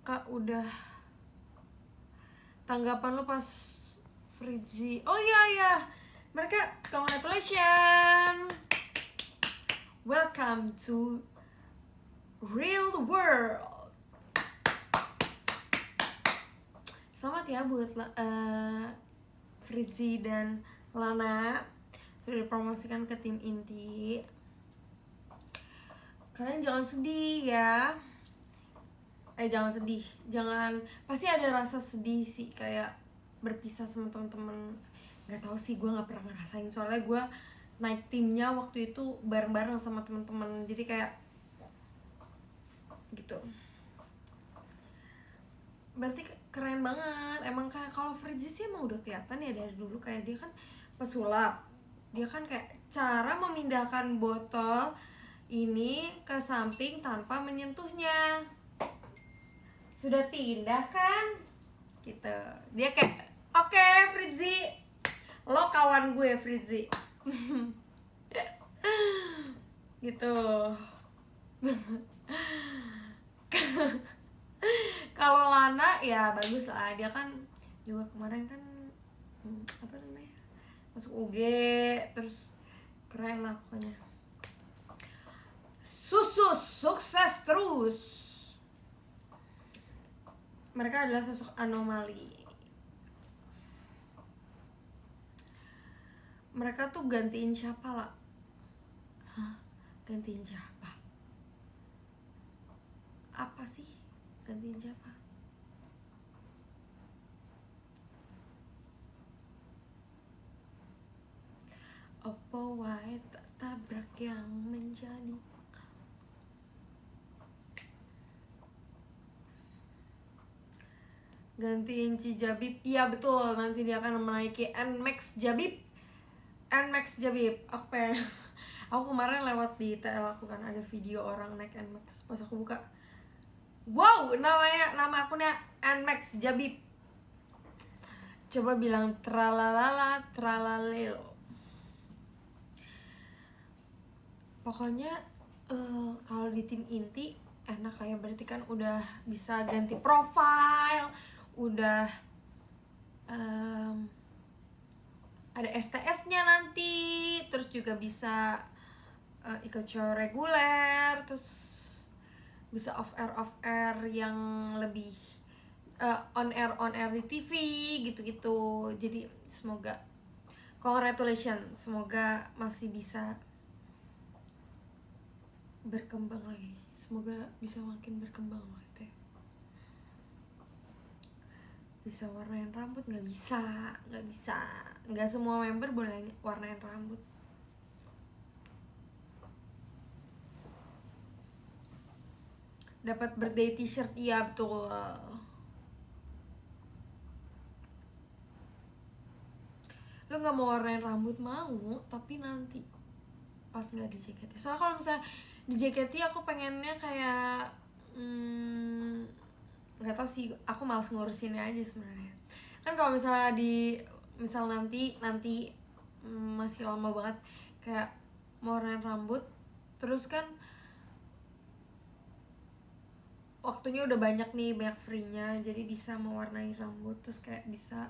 Kak, udah. Tanggapan lu pas Fritzy. Oh iya. Mereka congratulations. Welcome to real world. Selamat ya buat Fritzy dan Lana sudah dipromosikan ke tim inti. Kalian jangan sedih ya. Jangan sedih. Pasti ada rasa sedih sih, kayak berpisah sama teman-teman. Nggak tahu sih, gue nggak pernah ngerasain. Soalnya gue naik timnya waktu itu bareng-bareng sama teman-teman. Jadi kayak gitu. Berarti keren banget. Emang kayak kalau Fritzy sih emang udah kelihatan ya dari dulu, kayak dia kan pesulap. Dia kan kayak cara memindahkan botol ini ke samping tanpa menyentuhnya. Sudah pindah kan? Gitu. Dia kayak, oke, Fritzy, lo kawan gue, Fritzy. Gitu. Kalau Lana ya bagus lah, dia kan juga kemarin kan apa namanya, masuk UG, terus keren lah pokoknya. Sukses terus. Mereka adalah sosok anomali. Mereka tuh gantiin siapa lah? Hah? Gantiin siapa? Apa sih? Gantiin siapa? Opo wae tak tabrak yang menjadi. Gantiin Cijabib. Iya betul, nanti dia akan menaiki NMAX Jabib. Aku kemarin lewat di TL aku kan, ada video orang naik NMAX. Pas aku buka, wow, nama akunnya NMAX Jabib. Coba bilang tralalala tralalelo. Pokoknya kalau di tim inti enak lah ya, berarti kan udah bisa ganti profile, udah ada STS-nya nanti, terus juga bisa ikut show reguler, terus bisa off air yang lebih on air di TV gitu. Jadi semoga congratulations, semoga masih bisa berkembang lagi, semoga bisa makin berkembang gitu ya. Bisa warnain rambut? Nggak bisa, nggak semua member boleh warnain rambut. Dapat birthday t-shirt, iya betul. Lo nggak mau warnain rambut? Mau, tapi nanti pas nggak di JKT. Soalnya kalau misalnya di JKT aku pengennya kayak nggak tahu sih, aku malas ngurusinnya aja sebenarnya. Kan kalau misalnya nanti masih lama banget kayak mau warnain rambut, terus kan waktunya udah banyak nih, banyak free-nya, jadi bisa mewarnai rambut, terus kayak bisa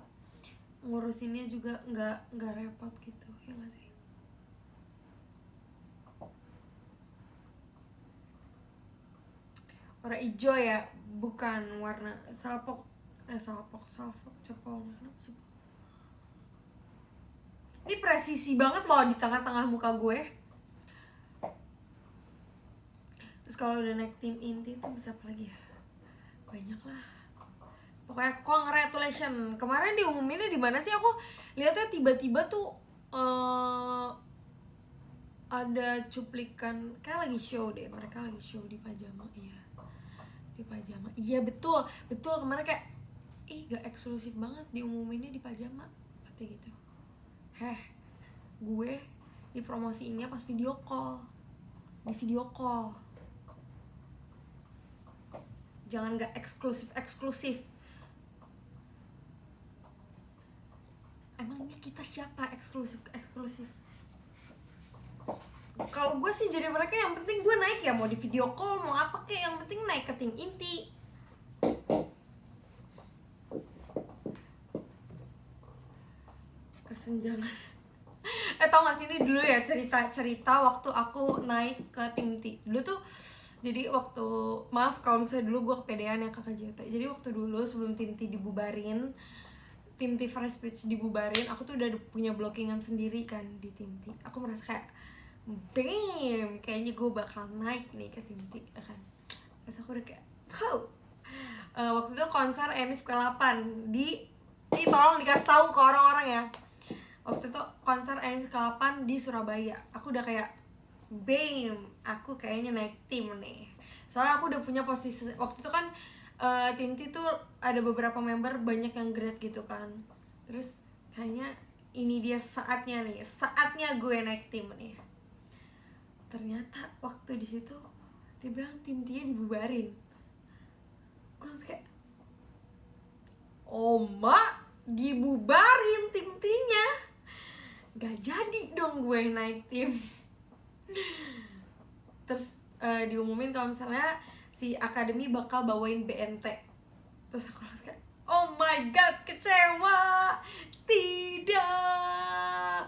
ngurusinnya juga nggak repot gitu, ya nggak sih? Warna hijau ya, bukan warna salpok cepolnya. Kenapa cepol? Ini presisi banget loh di tengah-tengah muka gue. Terus kalau udah naik tim inti tuh bisa apa lagi ya? Banyak lah. Pokoknya congratulations. Kemarin diumuminnya di mana sih? Aku lihatnya tiba-tiba tuh ada cuplikan kayak lagi show deh. Mereka lagi show di pajama, iya. Di pajama. Iya betul. Kemarin kayak gak eksklusif banget diumuminnya di pajama. Katanya gitu. Gue dipromosiinnya pas video call. Di video call. Jangan gak eksklusif. Emangnya kita siapa eksklusif? Kalau gue sih jadi mereka, yang penting gue naik ya, mau di video call mau apa kek, yang penting naik ke tim inti. Kesenjangan. Tau gak sih ini dulu ya cerita waktu aku naik ke tim inti. Dulu tuh jadi waktu, maaf kalau misalnya dulu gue kepedean ya kakak Jota. Jadi waktu dulu sebelum tim T dibubarin, tim T Fresh Speech dibubarin, aku tuh udah punya blockingan sendiri kan di tim T. Aku merasa kayak, bam, kayaknya gue bakal naik nih ke tim T, ya kan. Terus aku udah kayak, waktu itu konser Enif ke-8 di tolong dikasih tahu ke orang-orang ya. Waktu itu konser Enif ke-8 di Surabaya. Aku udah kayak, bam, aku kayaknya naik tim nih. Soalnya aku udah punya posisi waktu itu kan, tim T tuh ada beberapa member banyak yang grade gitu kan. Terus kayaknya ini dia saatnya gue naik tim nih. Ternyata waktu di situ dia bilang tim T-nya dibubarin. Gue langsung kayak, dibubarin tim T-nya. Gak jadi dong gue naik tim. Terus diumumin kalau misalnya si akademi bakal bawain BNT. Terus aku langsung kayak, oh my god, kecewa. Tidak.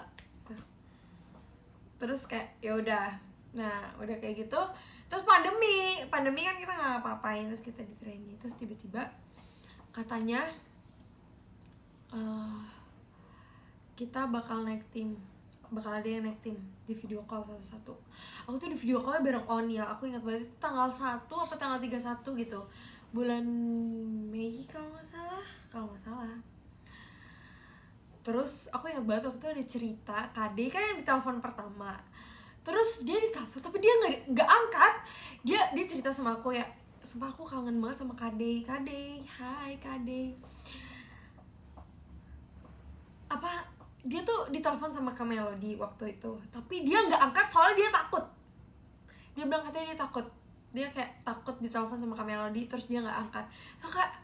Terus kayak ya udah. Nah, udah kayak gitu. Terus pandemi kan kita nggak ngapa-ngapain, terus kita di training. Terus tiba-tiba katanya kita bakal naik tim. Bakal ada yang naik tim di video call satu-satu. Aku tuh di video callnya bareng Onil. Aku ingat banget itu tanggal 1 apa tanggal 31 gitu, bulan Mei kalau nggak salah. Terus aku ingat banget waktu itu ada cerita KD kan yang ditelepon pertama. Terus dia ditelepon tapi dia nggak angkat. Dia cerita sama aku ya, sumpah aku kangen banget sama KD. Hai KD. Dia tuh ditelepon sama Kak Melody waktu itu, tapi dia nggak angkat soalnya dia takut. Dia bilang katanya dia takut. Dia kayak takut ditelepon sama Kak Melody, terus dia nggak angkat. Terus kayak,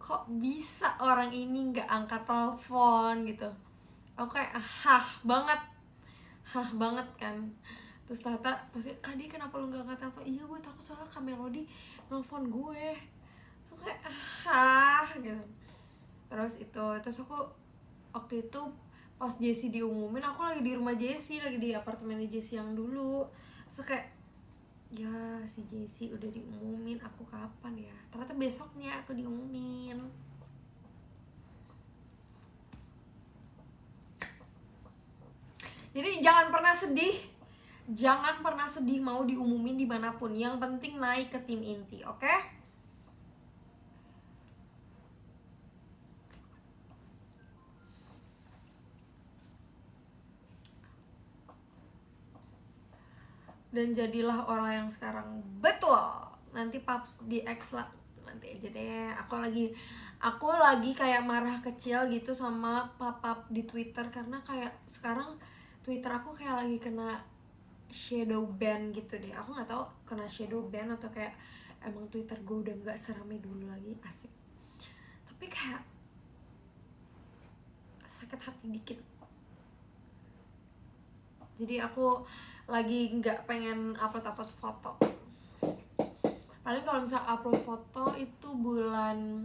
kok bisa orang ini nggak angkat telepon gitu. Aku kayak banget kan. Terus ternyata pasti, Kak kenapa lu nggak angkat telepon? Iya gue takut soalnya Kak Melody nelfon gue. Terus kayak gitu. Terus aku waktu itu pas Jessie diumumin, aku lagi di rumah Jessie, lagi di apartemen Jessie yang dulu. Terus kayak, ya si Jessie udah diumumin, aku kapan ya? Ternyata besoknya aku diumumin. Jadi jangan pernah sedih mau diumumin dimanapun. Yang penting naik ke tim inti, oke? Dan jadilah orang yang sekarang. Betul. Nanti paps di X lah, nanti aja deh. Aku lagi kayak marah kecil gitu sama pap di Twitter, karena kayak sekarang Twitter aku kayak lagi kena shadow ban gitu deh. Aku nggak tahu kena shadow ban atau kayak emang Twitter gue udah nggak serame dulu lagi. Asik. Tapi kayak sakit hati dikit. Jadi aku lagi nggak pengen upload foto. Paling kalau misalnya upload foto itu bulan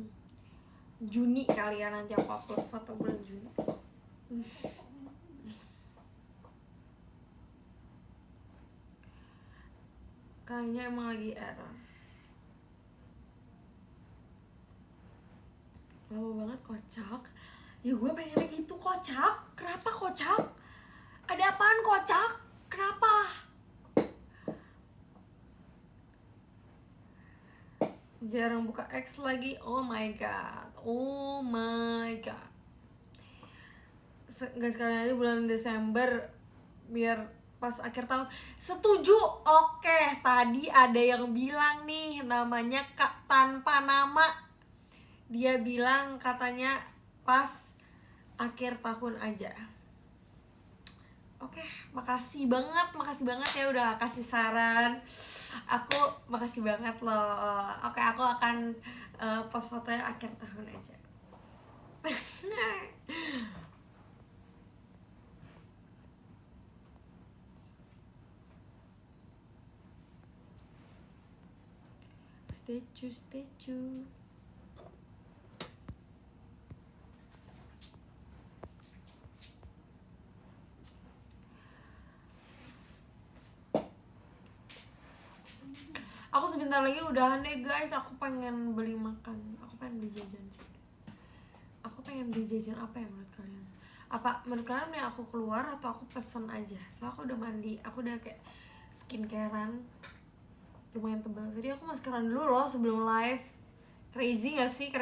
Juni kali ya, nanti aku upload foto bulan Juni. Kayaknya emang lagi error. Lama banget kocak. Ya gue pengennya gitu kocak. Kenapa kocak? Ada apaan kocak? Kenapa? Jarang buka X lagi. Oh my god. Oh my god. Gak sekalian aja bulan Desember biar pas akhir tahun. Setuju. Oke, tadi ada yang bilang nih namanya Kak tanpa nama. Dia bilang katanya pas akhir tahun aja. Oke, makasih banget ya udah kasih saran. Aku makasih banget loh. Oke, aku akan post fotonya akhir tahun aja. Statue. Aku sebentar lagi udahan deh guys. Aku pengen beli makan. Aku pengen beli jajan sih. Aku pengen beli jajan apa ya menurut kalian? Apa menurut kalian nih aku keluar atau aku pesen aja? Soalnya aku udah mandi. Aku udah kayak skincarean lumayan tebal. Jadi aku maskeran dulu loh sebelum live. Crazy gak sih?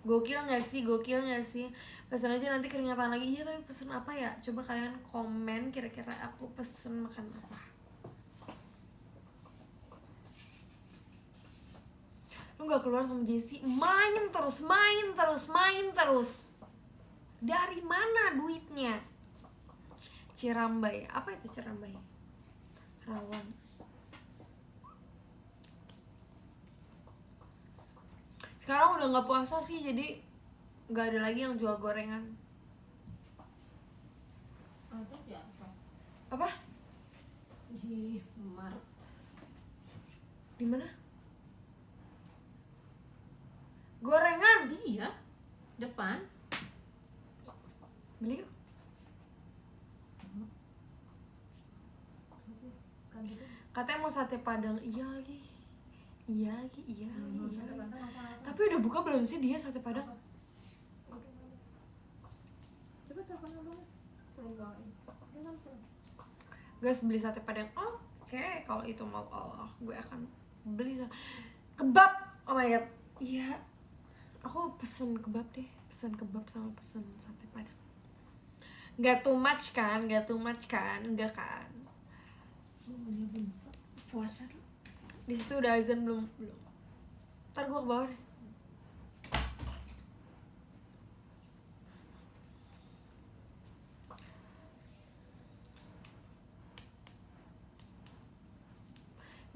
Gokil gak sih? Pesen aja nanti keringatan lagi. Iya tapi pesen apa ya? Coba kalian komen kira-kira aku pesen makan apa. Lu gak keluar sama Jessie? Main terus. Dari mana duitnya? Cirambai. Apa itu Cirambai? Rawang. Sekarang udah gak puasa sih, jadi gak ada lagi yang jual gorengan. Ada biasa Apa? di Mart. Di mana? Gorengan. Iya, depan. Beli yuk. Kan gitu. Katanya mau sate padang. Iya lagi. Tapi udah buka belum sih dia sate padang? Coba telepon abang. Suruh bawain. Guys, beli sate padang. Oke, kalau itu mau Allah, gue akan beli kebab. Oh my god. Iya. Aku pesen kebab deh. Pesen kebab sama pesen sate padang. Gak too much kan? Enggak kan? Puasa tuh. Di situ udah azan belum? Ntar gue ke bawah deh.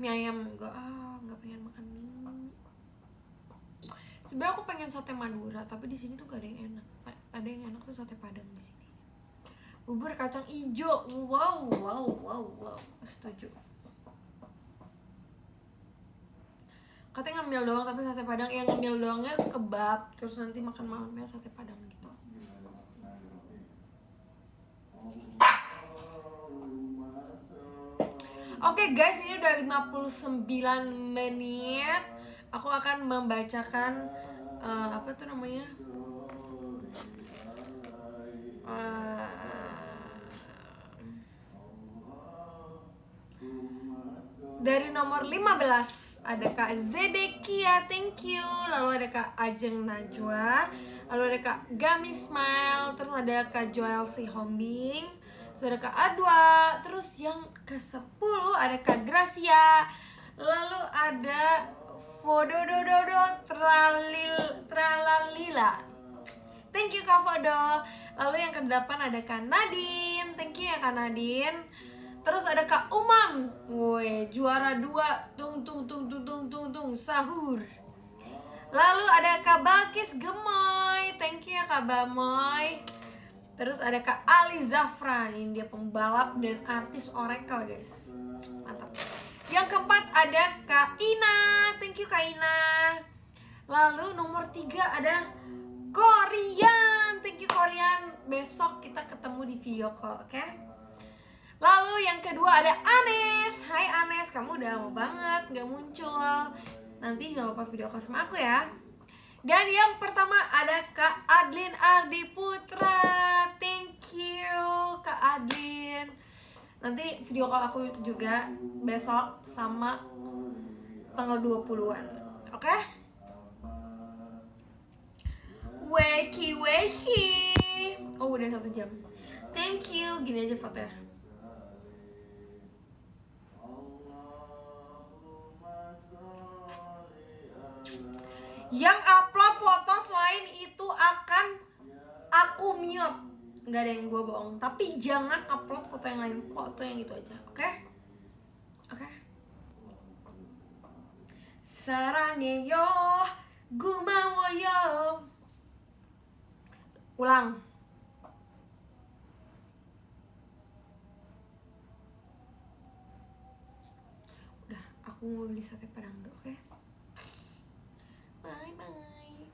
Mie ayam nggak pengen makan mie. Sebenarnya aku pengen sate Madura, tapi di sini tuh gak ada yang enak. Ada yang enak tuh sate Padang di sini. Bubur kacang ijo, wow. Setuju. Katanya ngemil doang, tapi sate Padang yang ngemil doangnya kebab, terus nanti makan malamnya sate Padang gitu. Oke guys, ini udah 59 menit. Aku akan membacakan apa tuh namanya? Dari nomor 15 ada Kak Zedekia, thank you. Lalu ada Kak Ajeng Najwa. Lalu ada Kak Gami Smile. Terus ada Kak Joel Si Hombing. Terus ada Kak Adwa. Terus yang ke-10 ada Kak Gracia. Lalu ada Fododododo Tralalila. Thank you Kak Fodo. Lalu yang ke-8 ada Kak Nadine. Thank you ya Kak Nadine. Terus ada Kak Umam. Woi, juara 2. Tung sahur. Lalu ada Kak Balkis Gemoy. Thank you ya Kak Bamoy. Terus ada Kak Ali Zafran. Ini dia pembalap dan artis Oracle guys. Mantap. Yang keempat ada Kak Ina. Thank you Kak Ina. Lalu nomor 3 ada Korean. Thank you Korean. Besok kita ketemu di video call, oke? Lalu yang kedua ada Anes. Hai Anes, kamu udah lama banget gak muncul. Nanti jangan lupa video call sama aku ya. Dan yang pertama ada Kak Adlin Ardi Putra. Thank you Kak Adlin. Nanti video call aku juga besok sama tanggal 20-an. Oke? Weki. Oh udah 1 jam. Thank you. Gini aja fotonya. Yang upload foto selain itu akan aku mute. Nggak ada yang gue bohong. Tapi jangan upload foto yang lain. Foto yang itu aja. Oke? Oke? 사랑해요 고마워요. Ulang. Udah, aku mau beli sate padang dulu, oke? Bye bye.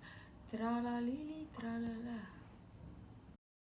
Tralalili tralala.